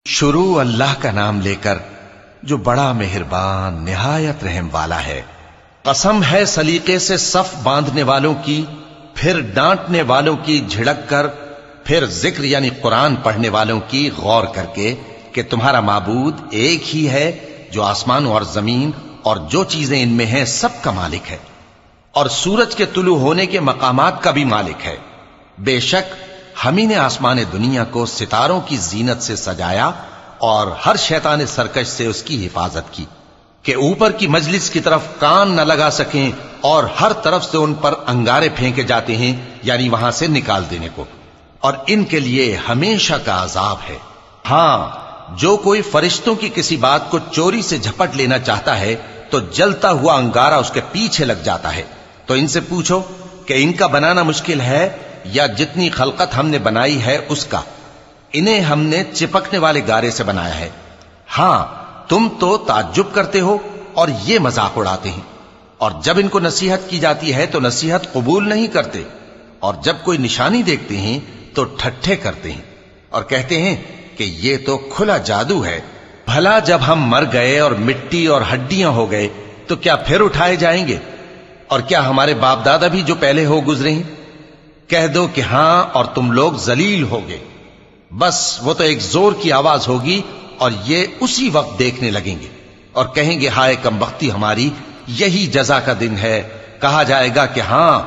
شروع اللہ کا نام لے کر جو بڑا مہربان نہایت رحم والا ہے۔ قسم ہے سلیقے سے صف باندھنے والوں کی، پھر ڈانٹنے والوں کی جھڑک کر، پھر ذکر یعنی قرآن پڑھنے والوں کی غور کر کے کہ تمہارا معبود ایک ہی ہے جو آسمان اور زمین اور جو چیزیں ان میں ہیں سب کا مالک ہے، اور سورج کے طلوع ہونے کے مقامات کا بھی مالک ہے۔ بے شک ہم ہی نے آسمان دنیا کو ستاروں کی زینت سے سجایا اور ہر شیطان سرکش سے اس کی حفاظت کی کہ اوپر کی مجلس کی طرف کان نہ لگا سکیں، اور ہر طرف سے ان پر انگارے پھینکے جاتے ہیں یعنی وہاں سے نکال دینے کو، اور ان کے لیے ہمیشہ کا عذاب ہے۔ ہاں، جو کوئی فرشتوں کی کسی بات کو چوری سے جھپٹ لینا چاہتا ہے تو جلتا ہوا انگارہ اس کے پیچھے لگ جاتا ہے۔ تو ان سے پوچھو کہ ان کا بنانا مشکل ہے یا جتنی خلقت ہم نے بنائی ہے اس کا؟ انہیں ہم نے چپکنے والے گارے سے بنایا ہے۔ ہاں، تم تو تعجب کرتے ہو اور یہ مذاق اڑاتے ہیں، اور جب ان کو نصیحت کی جاتی ہے تو نصیحت قبول نہیں کرتے، اور جب کوئی نشانی دیکھتے ہیں تو ٹھٹھے کرتے ہیں اور کہتے ہیں کہ یہ تو کھلا جادو ہے۔ بھلا جب ہم مر گئے اور مٹی اور ہڈیاں ہو گئے تو کیا پھر اٹھائے جائیں گے؟ اور کیا ہمارے باپ دادا بھی جو پہلے ہو گزرے ہیں؟ کہہ دو کہ ہاں اور تم لوگ ذلیل ہوگے۔ بس وہ تو ایک زور کی آواز ہوگی اور یہ اسی وقت دیکھنے لگیں گے اور کہیں گے ہائے کمبختی ہماری، یہی جزا کا دن ہے۔ کہا جائے گا کہ ہاں،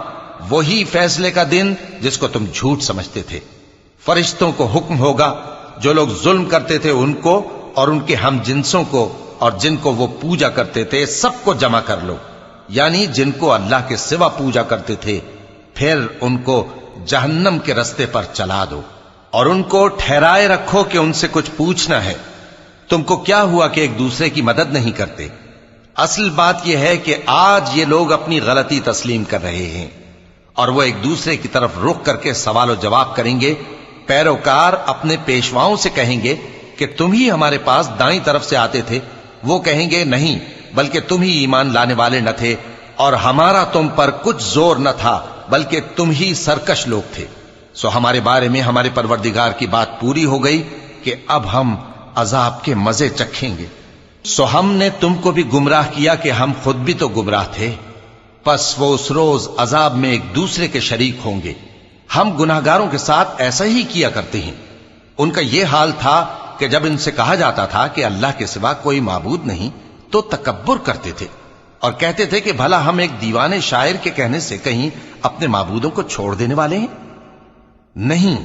وہی فیصلے کا دن جس کو تم جھوٹ سمجھتے تھے۔ فرشتوں کو حکم ہوگا جو لوگ ظلم کرتے تھے ان کو اور ان کے ہم جنسوں کو اور جن کو وہ پوجا کرتے تھے سب کو جمع کر لو، یعنی جن کو اللہ کے سوا پوجا کرتے تھے، پھر ان کو جہنم کے رستے پر چلا دو اور ان کو ٹھہرائے رکھو کہ ان سے کچھ پوچھنا ہے۔ تم کو کیا ہوا کہ ایک دوسرے کی مدد نہیں کرتے؟ اصل بات یہ ہے کہ آج یہ لوگ اپنی غلطی تسلیم کر رہے ہیں اور وہ ایک دوسرے کی طرف رخ کر کے سوال و جواب کریں گے۔ پیروکار اپنے پیشواؤں سے کہیں گے کہ تم ہی ہمارے پاس دائیں طرف سے آتے تھے۔ وہ کہیں گے نہیں، بلکہ تم ہی ایمان لانے والے نہ تھے، اور ہمارا تم پر کچھ زور نہ تھا، بلکہ تم ہی سرکش لوگ تھے۔ سو ہمارے بارے میں ہمارے پروردگار کی بات پوری ہو گئی کہ اب ہم عذاب کے مزے چکھیں گے۔ سو ہم نے تم کو بھی گمراہ کیا کہ ہم خود بھی تو گمراہ تھے، پس وہ اس روز عذاب میں ایک دوسرے کے شریک ہوں گے۔ ہم گناہگاروں کے ساتھ ایسا ہی کیا کرتے ہیں۔ ان کا یہ حال تھا کہ جب ان سے کہا جاتا تھا کہ اللہ کے سوا کوئی معبود نہیں تو تکبر کرتے تھے اور کہتے تھے کہ بھلا ہم ایک دیوانے شاعر کے کہنے سے کہیں اپنے معبودوں کو چھوڑ دینے والے ہیں؟ نہیں،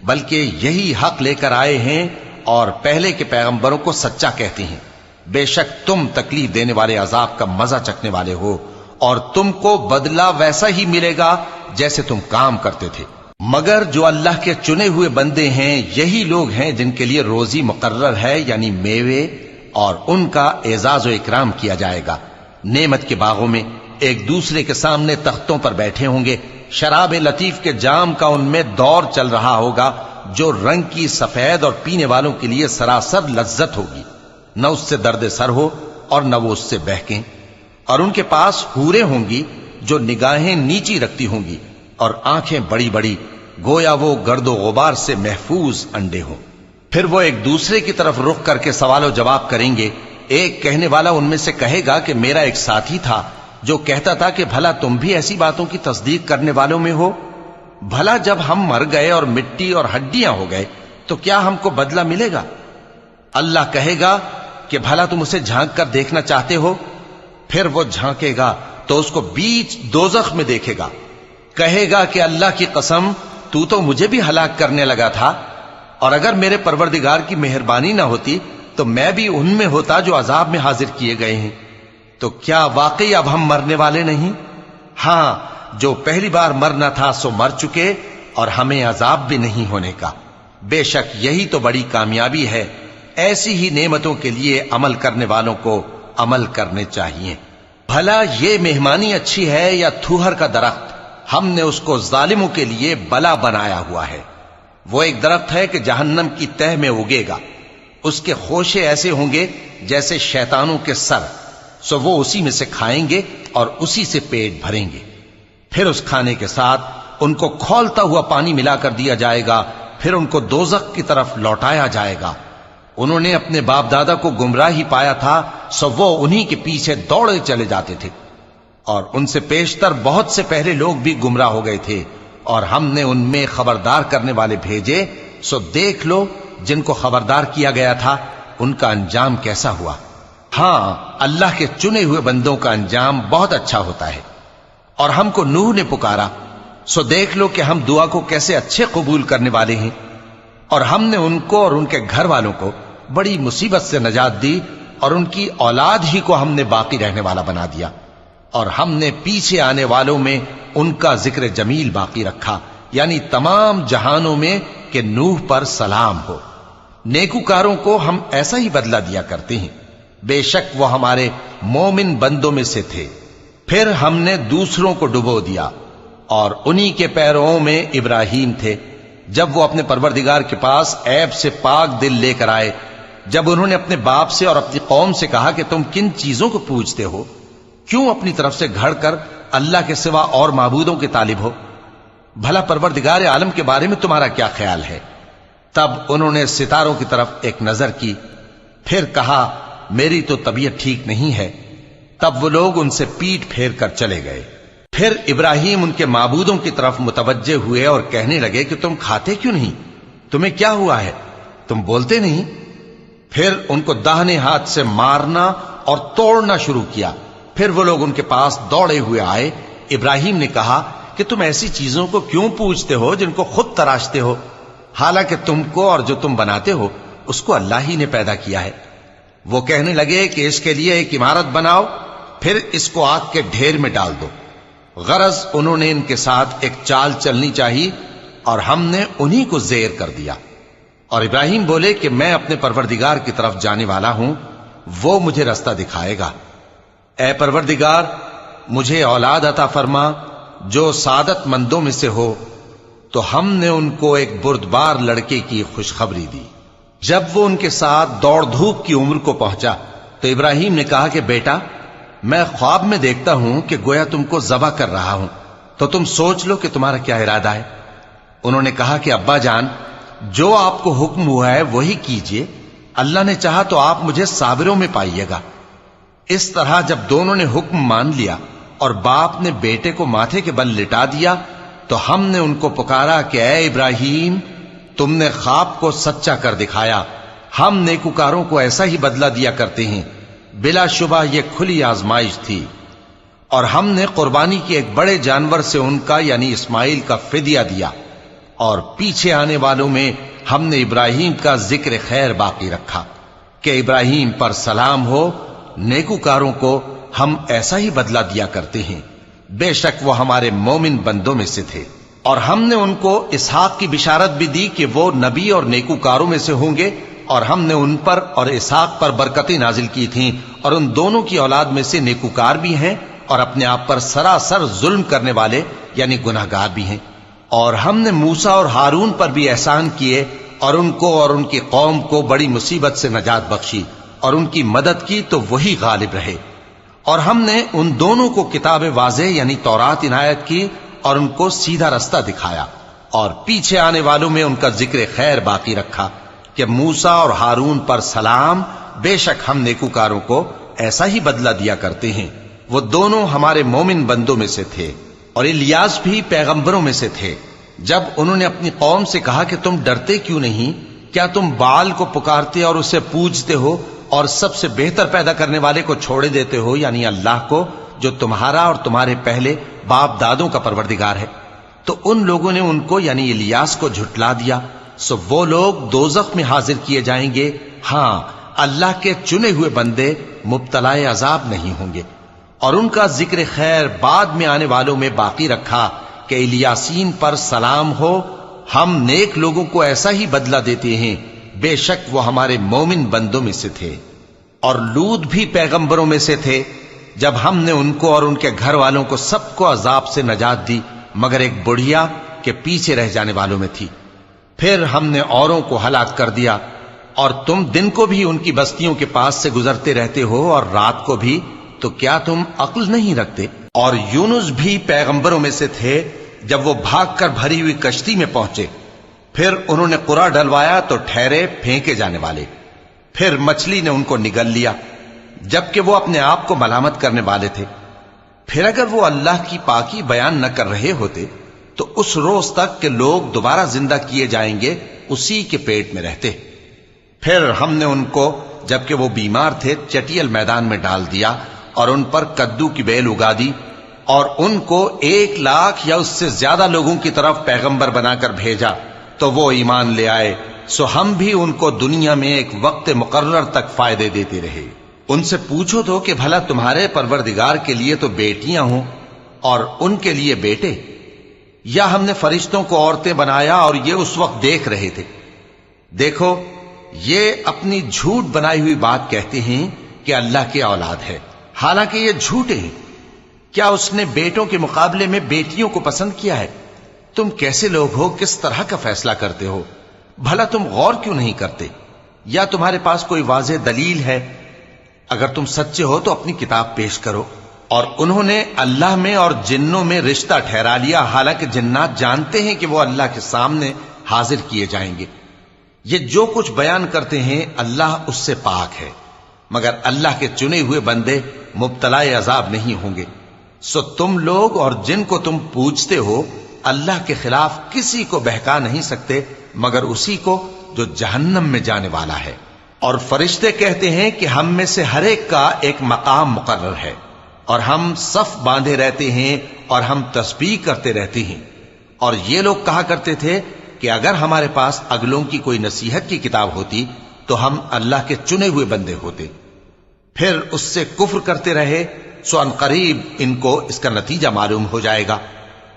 بلکہ یہی حق لے کر آئے ہیں اور پہلے کے پیغمبروں کو سچا کہتے ہیں۔ بے شک تم تکلیف دینے والے عذاب کا مزہ چکھنے والے ہو، اور تم کو بدلہ ویسا ہی ملے گا جیسے تم کام کرتے تھے۔ مگر جو اللہ کے چنے ہوئے بندے ہیں یہی لوگ ہیں جن کے لیے روزی مقرر ہے، یعنی میوے، اور ان کا اعزاز و اکرام کیا جائے گا۔ نعمت کے باغوں میں ایک دوسرے کے سامنے تختوں پر بیٹھے ہوں گے، شراب لطیف کے جام کا ان میں دور چل رہا ہوگا جو رنگ کی سفید اور پینے والوں کے لیے سراسر لذت ہوگی، نہ اس سے درد سر ہو اور نہ وہ اس سے بہکیں۔ اور ان کے پاس حوریں ہوں گی جو نگاہیں نیچی رکھتی ہوں گی اور آنکھیں بڑی بڑی، گویا وہ گرد و غبار سے محفوظ انڈے ہوں۔ پھر وہ ایک دوسرے کی طرف رخ کر کے سوال و جواب کریں گے۔ ایک کہنے والا ان میں سے کہے گا کہ میرا ایک ساتھی تھا جو کہتا تھا کہ بھلا تم بھی ایسی باتوں کی تصدیق کرنے والوں میں ہو؟ بھلا جب ہم مر گئے اور مٹی اور ہڈیاں ہو گئے تو کیا ہم کو بدلہ ملے گا؟ اللہ کہے گا کہ بھلا تم اسے جھانک کر دیکھنا چاہتے ہو؟ پھر وہ جھانکے گا تو اس کو بیچ دوزخ میں دیکھے گا، کہے گا کہ اللہ کی قسم تو مجھے بھی ہلاک کرنے لگا تھا، اور اگر میرے پروردگار کی مہربانی نہ ہوتی تو میں بھی ان میں ہوتا جو عذاب میں حاضر کیے گئے ہیں۔ تو کیا واقعی اب ہم مرنے والے نہیں؟ ہاں، جو پہلی بار مرنا تھا سو مر چکے اور ہمیں عذاب بھی نہیں ہونے کا۔ بے شک یہی تو بڑی کامیابی ہے۔ ایسی ہی نعمتوں کے لیے عمل کرنے والوں کو عمل کرنے چاہیے۔ بھلا یہ مہمانی اچھی ہے یا تھوہر کا درخت؟ ہم نے اس کو ظالموں کے لیے بلا بنایا ہوا ہے۔ وہ ایک درخت ہے کہ جہنم کی تہ میں اگے گا، اس کے خوشے ایسے ہوں گے جیسے شیطانوں کے سر، سو وہ اسی میں سے کھائیں گے اور اسی سے پیٹ بھریں گے۔ پھر اس کھانے کے ساتھ ان کو کھولتا ہوا پانی ملا کر دیا جائے گا، پھر ان کو دوزخ کی طرف لوٹایا جائے گا۔ انہوں نے اپنے باپ دادا کو گمراہ ہی پایا تھا، سو وہ انہی کے پیچھے دوڑے چلے جاتے تھے، اور ان سے پیشتر بہت سے پہلے لوگ بھی گمراہ ہو گئے تھے، اور ہم نے ان میں خبردار کرنے والے بھیجے، سو دیکھ لو جن کو خبردار کیا گیا تھا ان کا انجام کیسا ہوا۔ ہاں، اللہ کے چنے ہوئے بندوں کا انجام بہت اچھا ہوتا ہے۔ اور ہم کو نوح نے پکارا، سو دیکھ لو کہ ہم دعا کو کیسے اچھے قبول کرنے والے ہیں، اور ہم نے ان کو اور ان کے گھر والوں کو بڑی مصیبت سے نجات دی، اور ان کی اولاد ہی کو ہم نے باقی رہنے والا بنا دیا، اور ہم نے پیچھے آنے والوں میں ان کا ذکر جمیل باقی رکھا، یعنی تمام جہانوں میں کہ نوح پر سلام ہو۔ نیکوکاروں کو ہم ایسا ہی بدلہ دیا کرتے ہیں، بے شک وہ ہمارے مومن بندوں میں سے تھے۔ پھر ہم نے دوسروں کو ڈبو دیا، اور انہی کے پیرووں میں ابراہیم تھے، جب وہ اپنے پروردگار کے پاس عیب سے پاک دل لے کر آئے، جب انہوں نے اپنے باپ سے اور اپنی قوم سے کہا کہ تم کن چیزوں کو پوجتے ہو، کیوں اپنی طرف سے گھڑ کر اللہ کے سوا اور معبودوں کے طالب ہو؟ بھلا پروردگار عالم کے بارے میں تمہارا کیا خیال ہے؟ تب انہوں نے ستاروں کی طرف ایک نظر کی، پھر کہا میری تو طبیعت ٹھیک نہیں ہے۔ تب وہ لوگ ان سے پیٹ پھیر کر چلے گئے۔ پھر ابراہیم ان کے معبودوں کی طرف متوجہ ہوئے اور کہنے لگے کہ تم کھاتے کیوں نہیں؟ تمہیں کیا ہوا ہے؟ تم بولتے نہیں؟ پھر ان کو داہنے ہاتھ سے مارنا اور توڑنا شروع کیا۔ پھر وہ لوگ ان کے پاس دوڑے ہوئے آئے۔ ابراہیم نے کہا کہ تم ایسی چیزوں کو کیوں پوجتے ہو جن کو خود تراشتے ہو، حالانکہ تم کو اور جو تم بناتے ہو اس کو اللہ ہی نے پیدا کیا ہے۔ وہ کہنے لگے کہ اس کے لیے ایک عمارت بناؤ، پھر اس کو آگ کے ڈھیر میں ڈال دو۔ غرض انہوں نے ان کے ساتھ ایک چال چلنی چاہی، اور ہم نے انہی کو زیر کر دیا۔ اور ابراہیم بولے کہ میں اپنے پروردگار کی طرف جانے والا ہوں، وہ مجھے رستہ دکھائے گا۔ اے پروردگار، مجھے اولاد عطا فرما جو سعادت مندوں میں سے ہو۔ تو ہم نے ان کو ایک بردبار لڑکے کی خوشخبری دی۔ جب وہ ان کے ساتھ دوڑ دھوپ کی عمر کو پہنچا تو ابراہیم نے کہا کہ بیٹا، میں خواب میں دیکھتا ہوں کہ گویا تم کو ذبح کر رہا ہوں، تو تم سوچ لو کہ تمہارا کیا ارادہ ہے۔ انہوں نے کہا کہ ابا جان، جو آپ کو حکم ہوا ہے وہی کیجئے، اللہ نے چاہا تو آپ مجھے صابروں میں پائیے گا۔ اس طرح جب دونوں نے حکم مان لیا اور باپ نے بیٹے کو ماتھے کے بل لٹا دیا، تو ہم نے ان کو پکارا کہ اے ابراہیم، تم نے خواب کو سچا کر دکھایا، ہم نیکوکاروں کو ایسا ہی بدلہ دیا کرتے ہیں، بلا شبہ یہ کھلی آزمائش تھی۔ اور ہم نے قربانی کی ایک بڑے جانور سے ان کا یعنی اسماعیل کا فدیہ دیا، اور پیچھے آنے والوں میں ہم نے ابراہیم کا ذکر خیر باقی رکھا کہ ابراہیم پر سلام ہو۔ نیکوکاروں کو ہم ایسا ہی بدلہ دیا کرتے ہیں، بے شک وہ ہمارے مومن بندوں میں سے تھے۔ اور ہم نے ان کو اسحاق کی بشارت بھی دی کہ وہ نبی اور نیکوکاروں میں سے ہوں گے، اور ہم نے ان پر اور اسحاق پر برکتیں نازل کی تھیں، اور ان دونوں کی اولاد میں سے نیکوکار بھی ہیں اور اپنے آپ پر سراسر ظلم کرنے والے یعنی گناہگار بھی ہیں۔ اور ہم نے موسیٰ اور ہارون پر بھی احسان کیے، اور ان کو اور ان کی قوم کو بڑی مصیبت سے نجات بخشی، اور ان کی مدد کی تو وہی غالب رہے۔ اور ہم نے ان دونوں کو کتاب واضح یعنی تورات عنایت کی، اور ان کو سیدھا رستہ دکھایا، اور پیچھے آنے والوں میں ان کا ذکر خیر باقی رکھا کہ موسیٰ اور ہارون پر سلام، بے شک ہم نیکوکاروں کو ایسا ہی بدلہ دیا کرتے ہیں۔ وہ دونوں ہمارے مومن بندوں میں سے تھے۔ اور الیاس بھی پیغمبروں میں سے تھے۔ جب انہوں نے اپنی قوم سے کہا کہ تم ڈرتے کیوں نہیں؟ کیا تم بال کو پکارتے اور اسے پوجتے ہو، اور سب سے بہتر پیدا کرنے والے کو چھوڑے دیتے ہو یعنی اللہ کو، جو تمہارا اور تمہارے پہلے باپ دادوں کا پروردگار ہے؟ تو ان لوگوں نے ان کو یعنی الیاس کو جھٹلا دیا، سو وہ لوگ دوزخ میں حاضر کیے جائیں گے۔ ہاں، اللہ کے چنے ہوئے بندے مبتلا عذاب نہیں ہوں گے۔ اور ان کا ذکر خیر بعد میں آنے والوں میں باقی رکھا کہ الیاسین پر سلام ہو، ہم نیک لوگوں کو ایسا ہی بدلہ دیتے ہیں، بے شک وہ ہمارے مومن بندوں میں سے تھے۔ اور لوط بھی پیغمبروں میں سے تھے، جب ہم نے ان کو اور ان کے گھر والوں کو سب کو عذاب سے نجات دی مگر ایک بڑھیا کہ پیچھے رہ جانے والوں میں تھی۔ پھر ہم نے اوروں کو ہلاک کر دیا، اور تم دن کو بھی ان کی بستیوں کے پاس سے گزرتے رہتے ہو اور رات کو بھی، تو کیا تم عقل نہیں رکھتے؟ اور یونس بھی پیغمبروں میں سے تھے، جب وہ بھاگ کر بھری ہوئی کشتی میں پہنچے، پھر انہوں نے قرع ڈلوایا تو ٹھہرے پھینکے جانے والے۔ پھر مچھلی نے ان کو نگل لیا جبکہ وہ اپنے آپ کو ملامت کرنے والے تھے۔ پھر اگر وہ اللہ کی پاکی بیان نہ کر رہے ہوتے تو اس روز تک کہ لوگ دوبارہ زندہ کیے جائیں گے اسی کے پیٹ میں رہتے۔ پھر ہم نے ان کو جبکہ وہ بیمار تھے چٹیل میدان میں ڈال دیا اور ان پر کدو کی بیل اگا دی، اور ان کو 1,00,000 یا اس سے زیادہ لوگوں کی طرف پیغمبر بنا کر بھیجا تو وہ ایمان لے آئے، سو ہم بھی ان کو دنیا میں ایک وقت مقرر تک فائدے دیتے رہے۔ ان سے پوچھو تو کہ بھلا تمہارے پروردگار کے لیے تو بیٹیاں ہوں اور ان کے لیے بیٹے، یا ہم نے فرشتوں کو عورتیں بنایا اور یہ اس وقت دیکھ رہے تھے؟ دیکھو، یہ اپنی جھوٹ بنائی ہوئی بات کہتے ہیں کہ اللہ کی اولاد ہے، حالانکہ یہ جھوٹے ہیں۔ کیا اس نے بیٹوں کے مقابلے میں بیٹیوں کو پسند کیا ہے؟ تم کیسے لوگ ہو، کس طرح کا فیصلہ کرتے ہو؟ بھلا تم غور کیوں نہیں کرتے؟ یا تمہارے پاس کوئی واضح دلیل ہے؟ اگر تم سچے ہو تو اپنی کتاب پیش کرو۔ اور انہوں نے اللہ میں اور جنوں میں رشتہ ٹھہرا لیا، حالانکہ جنات جانتے ہیں کہ وہ اللہ کے سامنے حاضر کیے جائیں گے۔ یہ جو کچھ بیان کرتے ہیں اللہ اس سے پاک ہے، مگر اللہ کے چنے ہوئے بندے مبتلا عذاب نہیں ہوں گے۔ سو تم لوگ اور جن کو تم پوجتے ہو اللہ کے خلاف کسی کو بہکا نہیں سکتے مگر اسی کو جو جہنم میں جانے والا ہے۔ اور فرشتے کہتے ہیں کہ ہم میں سے ہر ایک کا ایک مقام مقرر ہے، اور ہم صف باندھے رہتے ہیں اور ہم تسبیح کرتے رہتے ہیں۔ اور یہ لوگ کہا کرتے تھے کہ اگر ہمارے پاس اگلوں کی کوئی نصیحت کی کتاب ہوتی تو ہم اللہ کے چنے ہوئے بندے ہوتے۔ پھر اس سے کفر کرتے رہے، سو ان قریب ان کو اس کا نتیجہ معلوم ہو جائے گا۔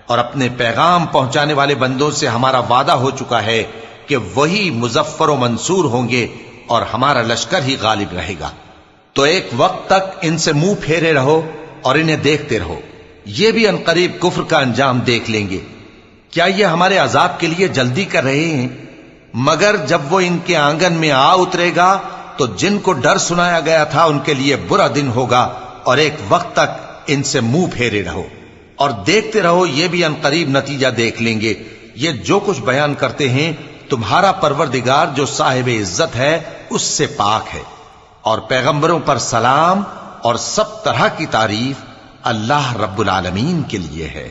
اور اپنے پیغام پہنچانے والے بندوں سے ہمارا وعدہ ہو چکا ہے کہ وہی مظفر و منصور ہوں گے اور ہمارا لشکر ہی غالب رہے گا۔ تو ایک وقت تک ان سے منہ پھیرے رہو اور انہیں دیکھتے رہو، یہ بھی عنقریب کفر کا انجام دیکھ لیں گے۔ کیا یہ ہمارے عذاب کے لیے جلدی کر رہے ہیں؟ مگر جب وہ ان کے آنگن میں آ اترے گا تو جن کو ڈر سنایا گیا تھا ان کے لیے برا دن ہوگا، اور ایک وقت تک ان سے منہ پھیرے رہو اور دیکھتے رہو، یہ بھی عنقریب نتیجہ دیکھ لیں گے۔ یہ جو کچھ بیان کرتے ہیں تمہارا پروردگار جو صاحب عزت ہے اس سے پاک ہے، اور پیغمبروں پر سلام اور سب طرح کی تعریف اللہ رب العالمین کے لیے ہے۔